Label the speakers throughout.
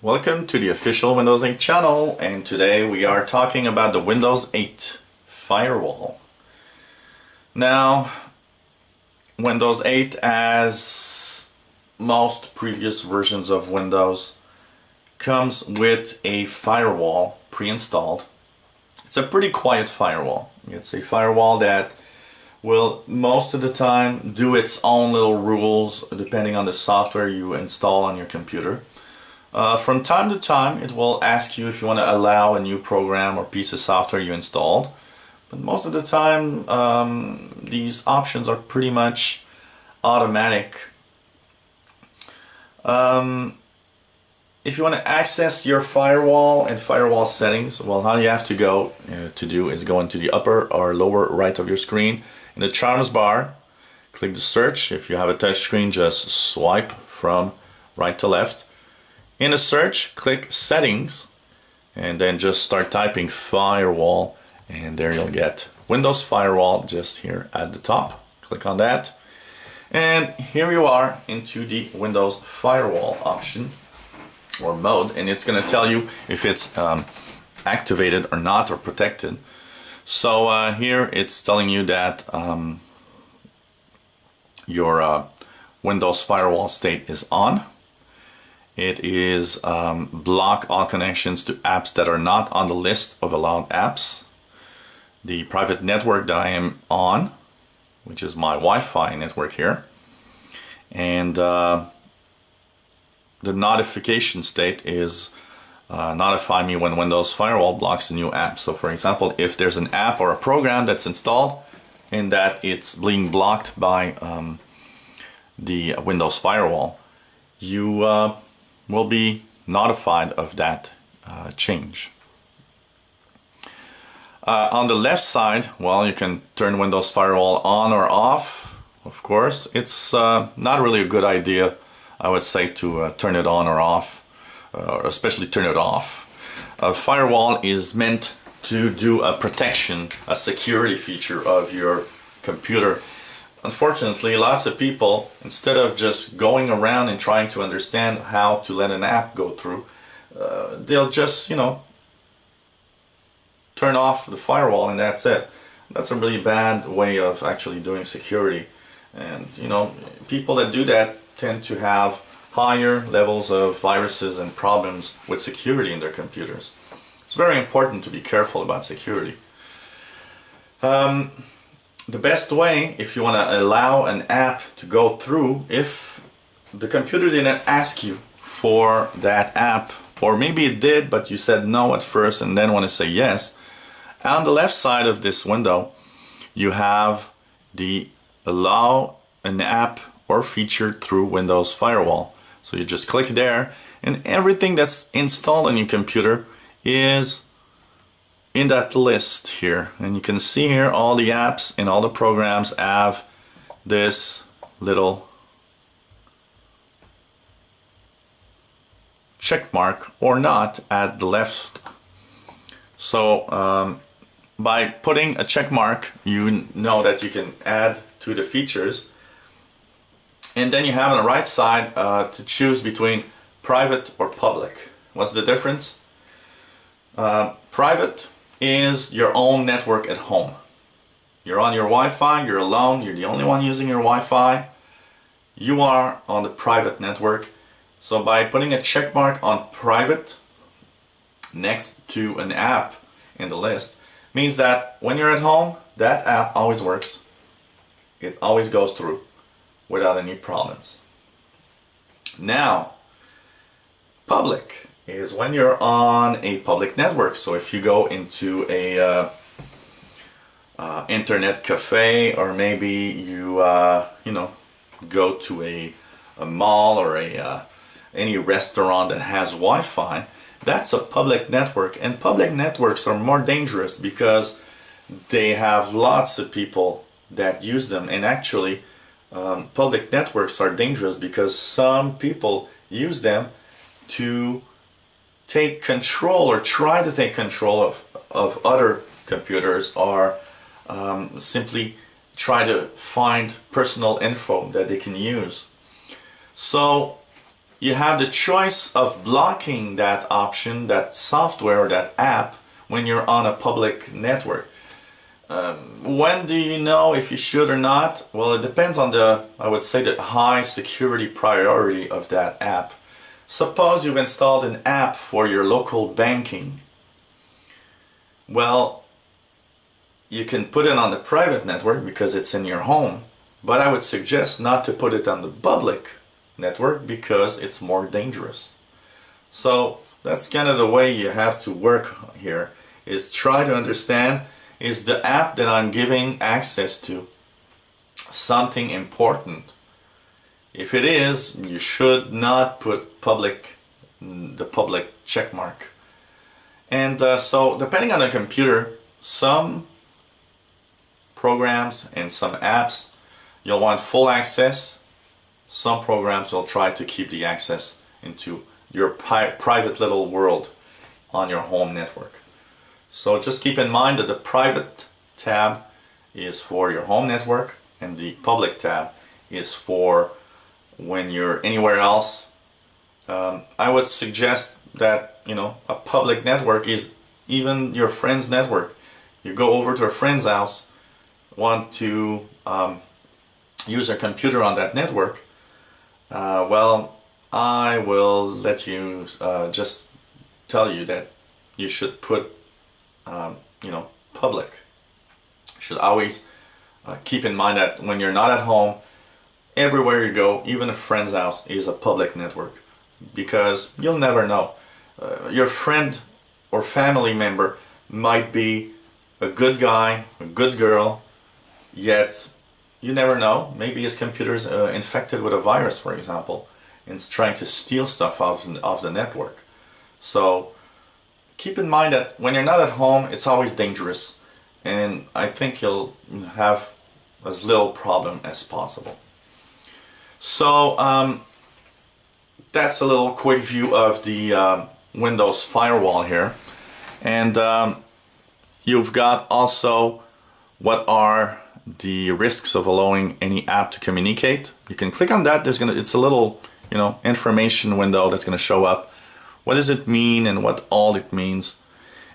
Speaker 1: Welcome to the official Windows 8 channel, and today we are talking about the Windows 8 Firewall. Now, Windows 8, as most previous versions of Windows, comes with a firewall pre-installed. It's a pretty quiet firewall. It's a firewall that will most of the time do its own little rules depending on the software you install on your computer. From time to time it will ask you if you want to allow a new program or piece of software you installed, but most of the time these options are pretty much automatic. If you want to access your firewall and firewall settings, well, all you have to go is go into the upper or lower right of your screen. In the charms bar, click the search. If you have a touch screen, just swipe from right to left. In the search, click settings, and then just start typing firewall, and there you'll get Windows Firewall just here at the top. Click on that, and here you are into the Windows Firewall option or mode, and it's going to tell you if it's activated or not, or protected. So here it's telling you that your Windows Firewall state is on. It is block all connections to apps that are not on the list of allowed apps. The private network that I am on, which is my Wi-Fi network here, and the notification state is notify me when Windows Firewall blocks a new app. So for example, if there's an app or a program that's installed and that it's being blocked by the Windows Firewall, you will be notified of that change. On the left side, well, you can turn Windows Firewall on or off. Of course, it's not really a good idea, I would say, to turn it on or off, especially turn it off. A firewall is meant to do a protection, a security feature of your computer. Unfortunately, lots of people, instead of just going around and trying to understand how to let an app go through, they'll just, turn off the firewall and that's it. That's a really bad way of actually doing security. And, people that do that tend to have higher levels of viruses and problems with security in their computers. It's very important to be careful about security. The best way, if you want to allow an app to go through, if the computer didn't ask you for that app, or maybe it did but you said no at first and then want to say yes, on the left side of this window you have the allow an app or feature through Windows Firewall. So you just click there, and everything that's installed on your computer is in that list here. And you can see here all the apps and all the programs have this little check mark or not at the left. So by putting a check mark, you know that you can add to the features. And then you have on the right side to choose between private or public. What's the difference? Private is your own network at home. You're on your Wi-Fi, you're alone, you're the only one using your Wi-Fi. You are on the private network. So by putting a check mark on private next to an app in the list, means that when you're at home, that app always works. It always goes through without any problems. Now, public is when you're on a public network. So if you go into a internet cafe, or maybe you go to a mall or any restaurant that has Wi-Fi, that's a public network. And public networks are more dangerous because they have lots of people that use them. And actually public networks are dangerous because some people use them to take control or try to take control of other computers, or simply try to find personal info that they can use. So you have the choice of blocking that option, that software or that app when you're on a public network. When do you know if you should or not? Well, it depends on the, I would say, the high security priority of that app. Suppose you've installed an app for your local banking. Well, you can put it on the private network because it's in your home, but I would suggest not to put it on the public network because it's more dangerous. So that's kind of the way you have to work here, is try to understand, is the app that I'm giving access to something important? If it is, you should not put the public check mark. And so depending on the computer, some programs and some apps you'll want full access. Some programs will try to keep the access into your private little world on your home network. So just keep in mind that the private tab is for your home network and the public tab is for when you're anywhere else. I would suggest that, a public network is even your friend's network. You go over to a friend's house, want to use a computer on that network, well, I will let you just tell you that you should put public. You should always keep in mind that when you're not at home, everywhere you go, even a friend's house is a public network, because you'll never know. Your friend or family member might be a good guy, a good girl, yet you never know. Maybe his computer's infected with a virus, for example, and it's trying to steal stuff off the network. So keep in mind that when you're not at home, it's always dangerous, and I think you'll have as little problem as possible. So that's a little quick view of the Windows Firewall here, and you've got also what are the risks of allowing any app to communicate. You can click on that. It's a little information window that's going to show up. What does it mean and what all it means?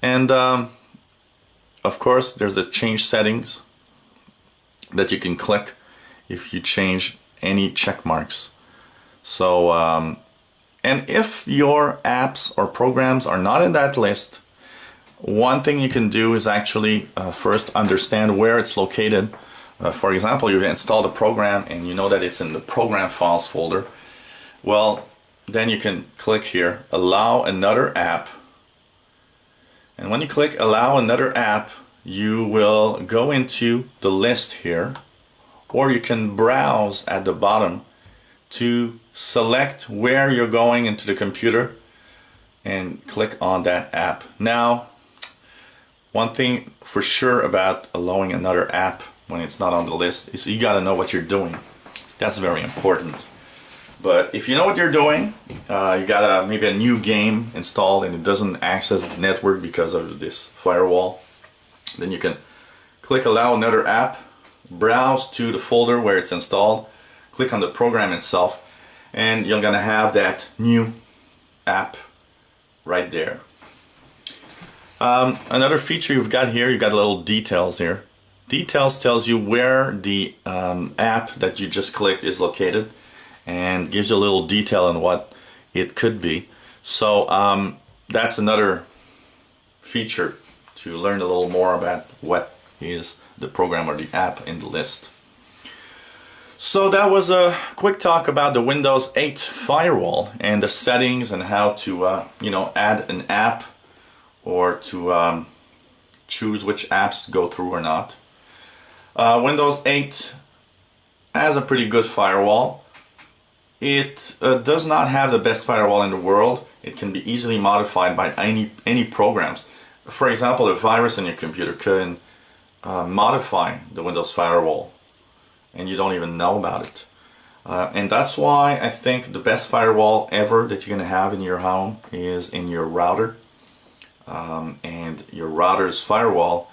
Speaker 1: And of course, there's the change settings that you can click if you change any check marks. So and if your apps or programs are not in that list, one thing you can do is actually first understand where it's located. For example, you've installed a program and you know that it's in the program files folder. Well, then you can click here, allow another app. And when you click allow another app, you will go into the list here, or you can browse at the bottom to select where you're going into the computer and click on that app. Now, one thing for sure about allowing another app when it's not on the list is you got to know what you're doing. That's very important. But if you know what you're doing, you got maybe a new game installed and it doesn't access the network because of this firewall, then you can click allow another app, browse to the folder where it's installed, click on the program itself, and you're gonna have that new app right there. Another feature you've got here, you've got little details here. Details tells you where the app that you just clicked is located, and gives you a little detail on what it could be. So that's another feature to learn a little more about what is the program or the app in the list. So that was a quick talk about the Windows 8 Firewall and the settings and how to add an app or to choose which apps go through or not. Windows 8 has a pretty good firewall. It does not have the best firewall in the world. It can be easily modified by any programs. For example, a virus in your computer can modify the Windows Firewall and you don't even know about it. And that's why I think the best firewall ever that you're going to have in your home is in your router. And your router's firewall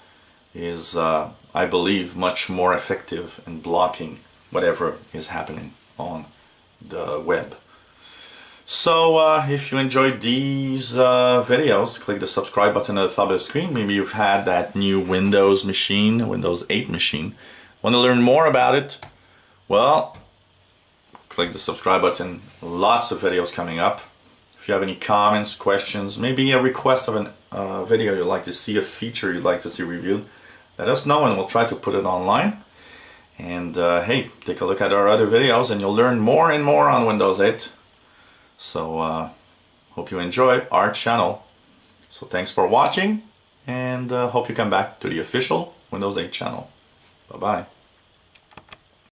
Speaker 1: is, I believe, much more effective in blocking whatever is happening on the web. So if you enjoyed these videos, click the subscribe button at the top of the screen. Maybe you've had that new Windows machine, Windows 8 machine. Want to learn more about it? Well, click the subscribe button. Lots of videos coming up. If you have any comments, questions, maybe a request of a video you'd like to see, a feature you'd like to see reviewed, let us know and we'll try to put it online. And hey, take a look at our other videos and you'll learn more and more on Windows 8. So hope you enjoy our channel. So thanks for watching and hope you come back to the official Windows 8 channel. Bye bye.